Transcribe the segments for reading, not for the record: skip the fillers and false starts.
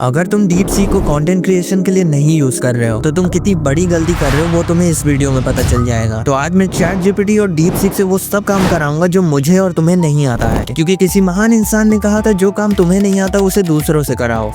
अगर तुम deep sea को कंटेंट क्रिएशन के लिए नहीं यूज कर रहे हो तो तुम कितनी बड़ी गलती कर रहे हो वो तुम्हें इस वीडियो में पता चल जाएगा। तो आज मैं चैट जीपीटी और डीप सीक से वो सब काम कराऊंगा जो मुझे और तुम्हें नहीं आता है, क्योंकि किसी महान इंसान ने कहा था जो काम तुम्हें नहीं आता उसे दूसरों से कराओ।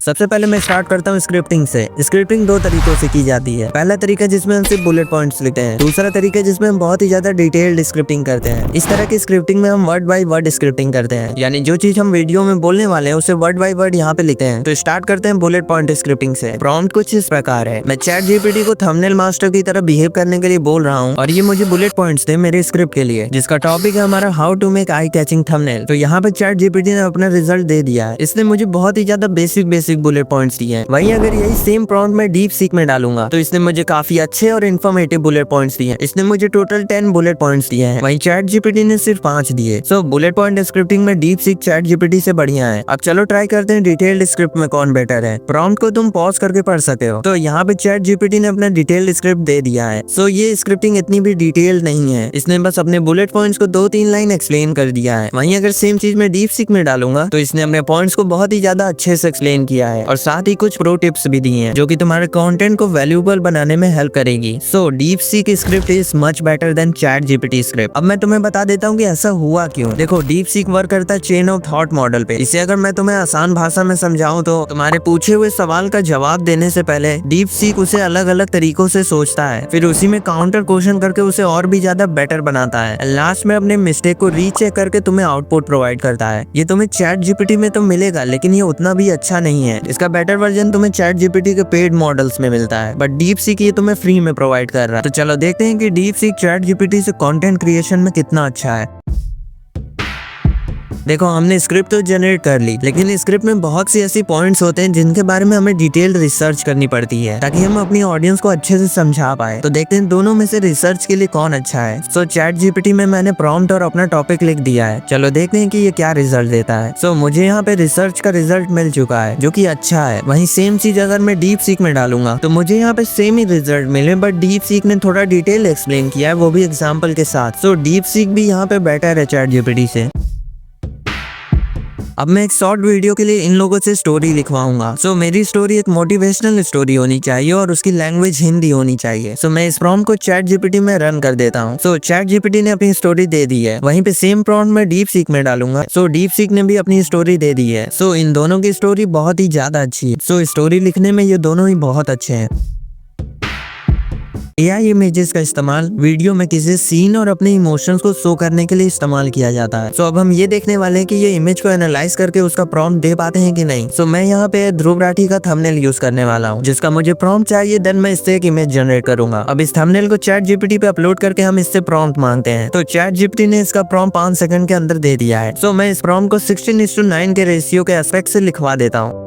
सबसे पहले मैं स्टार्ट करता हूँ स्क्रिप्टिंग से। स्क्रिप्टिंग दो तरीकों से की जाती है। पहला तरीका जिसमें हम सिर्फ बुलेट पॉइंट्स लिखते हैं, दूसरा तरीका जिसमें हम बहुत ही ज्यादा डिटेल्ड स्क्रिप्टिंग करते हैं। इस तरह की स्क्रिप्टिंग में हम वर्ड बाय वर्ड स्क्रिप्टिंग करते हैं, यानी जो चीज हम वीडियो में बोलने वाले हैं उसे वर्ड बाय वर्ड यहाँ पे लिखते हैं। तो स्टार्ट करते हैं बुलेट पॉइंट स्क्रिप्टिंग से। प्रॉम्प्ट कुछ इस प्रकार है। मैं चैट जीपीटी को थंबनेल मास्टर की तरह बिहेव करने के लिए बोल रहा हूँ और ये मुझे बुलेट पॉइंट्स दे मेरे स्क्रिप्ट के लिए, जिसका टॉपिक है हमारा how to make eye catching thumbnail. तो यहाँ पे चैट जीपीटी ने अपना रिजल्ट दे दिया है। इसने मुझे बहुत ही ज्यादा बेसिक बुलेट पॉइंट्स दिए। वहीं अगर यही सेम प्रॉम्प्ट मैं डीप सीक में डालूंगा तो इसने मुझे काफी अच्छे और इन्फॉर्मेटिव बुलेट पॉइंट्स दिए हैं। इसने मुझे टोटल 10 बुलेट पॉइंट्स दिए हैं, वहीं चैट जीपीटी ने सिर्फ 5 दिए। सो बुलेट पॉइंट स्क्रिप्टिंग में डीप सीक चैट जीपीटी से बढ़िया है। अब चलो ट्राई करते हैं डिटेल्ड स्क्रिप्ट में कौन बेटर है। प्रॉम्प्ट को तुम पॉज करके पढ़ सकते हो। तो यहाँ पे चैट जीपीटी ने अपना डिटेल्ड स्क्रिप्ट दे दिया है। सो ये स्क्रिप्टिंग इतनी भी डिटेल्ड नहीं है, इसने बस अपने बुलेट पॉइंट्स को 2-3 लाइन एक्सप्लेन कर दिया है। वहीं अगर सेम चीज मैं डीप सीक में डालूंगा तो इसने अपने पॉइंट्स को बहुत ही ज्यादा अच्छे से एक्सप्लेन किया है और साथ ही कुछ प्रो टिप्स भी दी हैं जो कि तुम्हारे कंटेंट को वैल्यूएबल बनाने में हेल्प करेगी। So deep seek script is much better than chat GPT script. अब मैं तुम्हें बता देता हूँ कि ऐसा हुआ क्यों। देखो, डीप सीक वर्क करता है चेन ऑफ थॉट मॉडल पे। इसे अगर मैं तुम्हें आसान भाषा में समझाऊं तो तुम्हारे पूछे हुए सवाल का जवाब देने से पहले डीप सीक उसे अलग अलग तरीकों से सोचता है, फिर उसी में काउंटर क्वेश्चन करके उसे और भी ज्यादा बेटर बनाता है। लास्ट में अपने मिस्टेक को रीचेक करके तुम्हें आउटपुट प्रोवाइड करता है। ये तुम्हें चैट जीपीटी में तो मिलेगा, लेकिन ये उतना भी अच्छा नहीं है। इसका बेटर वर्जन तुम्हें चैट जीपीटी के पेड मॉडल्स में मिलता है, बट डीप सीक ये तुम्हें फ्री में प्रोवाइड कर रहा है। तो चलो देखते हैं कि डीप सीक चैट जीपीटी से कंटेंट क्रिएशन में कितना अच्छा है। देखो, हमने स्क्रिप्ट तो जनरेट कर ली, लेकिन स्क्रिप्ट में बहुत सी ऐसी पॉइंट्स होते हैं जिनके बारे में हमें डिटेल्ड रिसर्च करनी पड़ती है ताकि हम अपनी ऑडियंस को अच्छे से समझा पाए। तो देखते हैं दोनों में से रिसर्च के लिए कौन अच्छा है। सो चैट जीपीटी में मैंने प्रॉम्प्ट और अपना टॉपिक लिख दिया है। चलो देखते हैं कि ये क्या रिजल्ट देता है। सो मुझे यहाँ पे रिसर्च का रिजल्ट मिल चुका है जो कि अच्छा है। वहीं सेम चीज अगर मैं डीप सीक में डालूंगा तो मुझे यहाँ पे सेम ही रिजल्ट मिले, बट डीप सीक ने थोड़ा डिटेल एक्सप्लेन किया है, वो भी एग्जाम्पल के साथ। सो डीप सीक भी यहाँ पे बेटर है चैट जीपीटी से। अब मैं एक शॉर्ट वीडियो के लिए इन लोगों से स्टोरी लिखवाऊंगा। सो मेरी स्टोरी एक मोटिवेशनल स्टोरी होनी चाहिए और उसकी लैंग्वेज हिंदी होनी चाहिए। सो मैं इस प्रॉम्प्ट को चैट जीपीटी में रन कर देता हूँ। सो चैट जीपीटी ने अपनी स्टोरी दे दी है। वहीं पे सेम प्रॉम्प्ट मैं डीप सीक में डालूंगा। सो डीप सीक ने भी अपनी स्टोरी दे दी है। सो इन दोनों की स्टोरी बहुत ही ज्यादा अच्छी है। सो स्टोरी लिखने में ये दोनों ही बहुत अच्छे हैं। एआई इमेजेस का इस्तेमाल वीडियो में किसी सीन और अपने इमोशंस को शो करने के लिए इस्तेमाल किया जाता है। सो अब हम ये देखने वाले हैं कि ये इमेज को एनालाइज करके उसका प्रॉम्प्ट दे पाते हैं कि नहीं। सो मैं यहाँ पे ध्रुव राठी का थंबनेल यूज करने वाला हूँ, जिसका मुझे प्रॉम्प्ट चाहिए। देन मैं इससे एक इमेज जनरेट करूंगा। अब इस थंबनेल को चैट जीपीटी पे अपलोड करके हम इससे प्रॉम्प्ट मांगते हैं। तो चैट जीपीटी ने इसका प्रॉम्प्ट 5 सेकंड के अंदर दे दिया है। सो मैं इस प्रॉम्प्ट को 16:9 के रेशियो के एस्पेक्ट से लिखवा देता हूँ।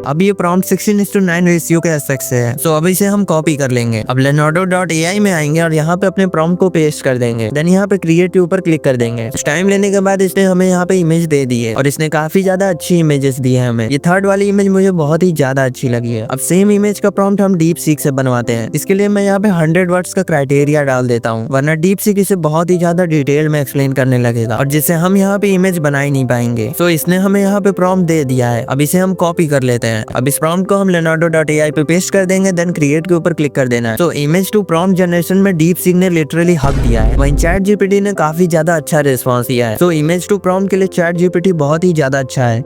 अब ये प्रॉम्प्ट 16:9 रेशियो के एस्पेक्ट से है। सो अब इसे हम कॉपी कर लेंगे। अब leonardo.ai में आएंगे और यहाँ पे अपने प्रॉम्प्ट को पेस्ट कर देंगे। देन यहाँ पे क्रिएट के ऊपर क्लिक कर देंगे। टाइम लेने के बाद इसने हमें यहाँ पे इमेज दे दी है और इसने काफी ज्यादा अच्छी इमेजेस दी है हमें। ये थर्ड वाली इमेज मुझे बहुत ही ज्यादा अच्छी लगी है। अब सेम इमेज का प्रॉम्प्ट हम डीप सीक से बनवाते हैं। इसके लिए मैं यहाँ पे 100 वर्ड्स का क्राइटेरिया डाल देता हूँ, वरना डीप सीक इसे बहुत ही ज्यादा डिटेल में एक्सप्लेन करने लगेगा और जिससे हम यहाँ पे इमेज बना ही नहीं पाएंगे। सो इसने हमें यहाँ पे प्रॉम्प्ट दे दिया है। अब इसे हम कॉपी कर लेते हैं। अब इस प्रॉम्प्ट को हम leonardo.ai पे पेस्ट कर देंगे। देन क्रिएट के ऊपर क्लिक कर देना है। तो इमेज टू प्रॉम्प्ट जनरेशन में डीप सीक ने लिटरली हक दिया है। वहीं चैट जीपीटी ने काफी ज्यादा अच्छा रिस्पांस दिया है। तो इमेज टू प्रॉम्प्ट के लिए चैट जीपीटी बहुत ही ज्यादा अच्छा है।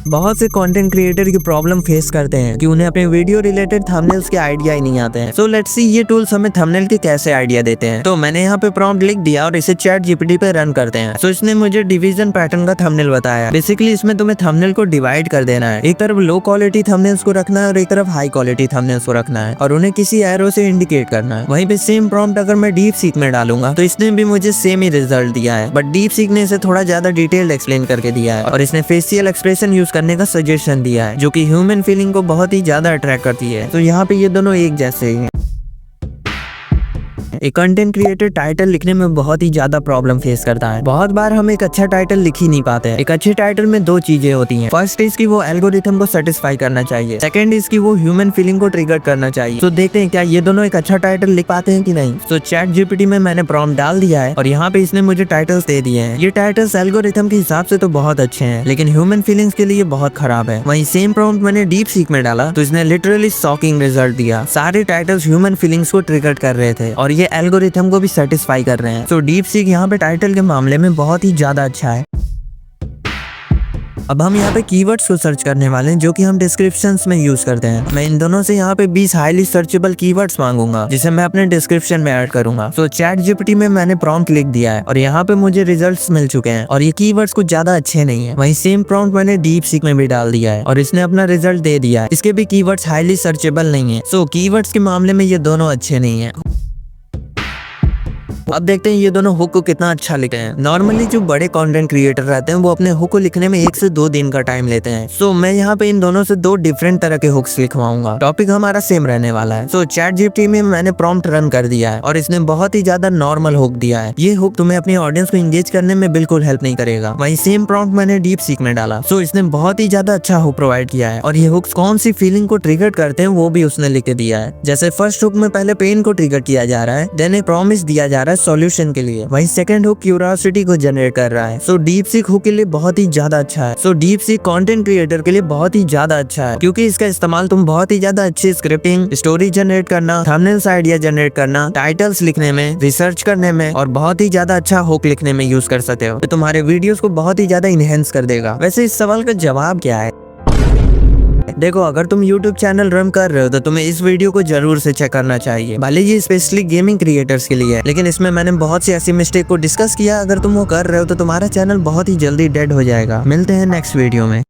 बहुत से कंटेंट क्रिएटर की प्रॉब्लम फेस करते हैं कि उन्हें अपने वीडियो रिलेटेड थंबनेल्स के आइडिया ही नहीं आते हैं। सो लेट्स सी ये टूल्स हमें थंबनेल के कैसे आइडिया देते हैं। तो मैंने यहाँ पे प्रॉम्प्ट लिख दिया और इसे चैट जीपीटी पे रन करते हैं। सो इसने मुझे डिवीजन पैटर्न का थंबनेल बताया। बेसिकली इसमें तुम्हें थंबनेल को डिवाइड कर देना है। एक तरफ लो क्वालिटी थंबनेल्स को रखना है और एक तरफ हाई क्वालिटी थंबनेल्स को रखना है और उन्हें किसी एरो से इंडिकेट करना है। वहीं पे सेम प्रॉम्प्ट अगर मैं डीप सीक में डालूंगा तो इसने भी मुझे सेम ही रिजल्ट दिया है, बट डीप सीक ने इसे थोड़ा ज्यादा डिटेल्ड एक्सप्लेन करके दिया है और इसने फेशियल एक्सप्रेशन यूज करने का सजेशन दिया है जो कि ह्यूमन फीलिंग को बहुत ही ज्यादा अट्रैक्ट करती है। तो यहाँ पे ये दोनों एक जैसे ही हैं। एक कंटेंट क्रिएटर टाइटल लिखने में बहुत ही ज्यादा प्रॉब्लम फेस करता है। बहुत बार हम एक अच्छा टाइटल लिख ही नहीं पाते हैं। एक अच्छे टाइटल में दो चीजें होती हैं। फर्स्ट इज कि वो एल्गोरिथम को सेटिस्फाई करना चाहिए, सेकंड इज कि वो ह्यूमन फीलिंग को ट्रिगर करना चाहिए। तो देखते हैं क्या ये दोनों एक अच्छा टाइटल लिख पाते हैं कि नहीं। तो चैट जीपीटी में मैंने प्रॉम्प्ट डाल दिया है और यहाँ पे इसने मुझे टाइटल्स दे दिए हैं। ये टाइटल्स एल्गोरिथम के हिसाब से तो बहुत अच्छे हैं, लेकिन ह्यूमन फीलिंग्स के लिए बहुत खराब है। वहीं सेम प्रॉम्प्ट मैंने डीप सीक में डाला तो इसने लिटरली शॉकिंग रिजल्ट दिया। सारे टाइटल्स ह्यूमन फीलिंग्स को ट्रिगर कर रहे थे और ये एल्गोरिथम को भी सेटिस्फाई कर रहे हैं। तो डीप सीक यहाँ पे टाइटल के मामले में बहुत ही ज्यादा अच्छा है। अब हम यहाँ पे कीवर्ड्स को सर्च करने वाले हैं जो कि हम डिस्क्रिप्शंस में यूज करते हैं। मैं इन दोनों से यहाँ पे 20 हाईली सर्चेबल कीवर्ड्स मांगूंगा जिसे मैं अपने डिस्क्रिप्शन में ऐड करूंगा। तो चैट जीपीटी में मैंने प्रॉम्प्ट लिख दिया है और यहाँ पे मुझे रिजल्ट्स मिल चुके हैं और ये कीवर्ड्स कुछ ज्यादा अच्छे नहीं है। वहीं सेम प्रॉम्प्ट मैंने डीप सीक में भी डाल दिया है और इसने अपना रिजल्ट दे दिया है। इसके भी कीवर्ड्स हाईली सर्चेबल नहीं है। सो कीवर्ड्स के मामले में ये दोनों अच्छे नहीं है। अब देखते हैं ये दोनों हुक को कितना अच्छा लिखते हैं। नॉर्मली जो बड़े कंटेंट क्रिएटर रहते हैं वो अपने हुक को लिखने में 1 से 2 दिन का टाइम लेते हैं। सो मैं यहाँ पे इन दोनों से 2 डिफरेंट तरह के हुक्स लिखवाऊंगा। टॉपिक हमारा सेम रहने वाला है। सो चैट जीपीटी में मैंने प्रॉम्प्ट रन कर दिया है और इसने बहुत ही ज्यादा नॉर्मल हुक दिया है। ये हुक तुम्हें अपनी ऑडियंस को एंगेज करने में बिल्कुल हेल्प नहीं करेगा। वहीं सेम प्रॉम्प्ट मैंने डीप सीक में डाला। सो इसने बहुत ही ज्यादा अच्छा हुक प्रोवाइड किया है और ये हुक्स कौन सी फीलिंग को ट्रिगर करते हैं वो भी उसने लिख के दिया है। जैसे फर्स्ट हुक में पहले पेन को ट्रिगर किया जा रहा है, देन ए प्रॉमिस दिया जा रहा है सॉल्यूशन के लिए। वहीं सेकंड हुक क्यूरियोसिटी को जनरेट कर रहा है। सो डीप सीक हुक के लिए बहुत ही ज्यादा अच्छा है। So deep seek content creator के लिए बहुत ही ज्यादा अच्छा है क्योंकि इसका इस्तेमाल तुम बहुत ही ज्यादा अच्छी स्क्रिप्टिंग, स्टोरी जनरेट करना, थंबनेल्स आइडिया जनरेट करना, टाइटल्स लिखने में, रिसर्च करने में और बहुत ही ज्यादा अच्छा हुक लिखने में यूज कर सकते हो। तो तुम्हारे वीडियोस को बहुत ही ज्यादा इनहेंस कर देगा। वैसे इस सवाल का जवाब क्या है? देखो, अगर तुम YouTube चैनल रन कर रहे हो तो तुम्हें इस वीडियो को जरूर से चेक करना चाहिए। भले ये स्पेशली गेमिंग क्रिएटर्स के लिए है, लेकिन इसमें मैंने बहुत सी ऐसी मिस्टेक को डिस्कस किया। अगर तुम वो कर रहे हो तो तुम्हारा चैनल बहुत ही जल्दी डेड हो जाएगा। मिलते हैं नेक्स्ट वीडियो में।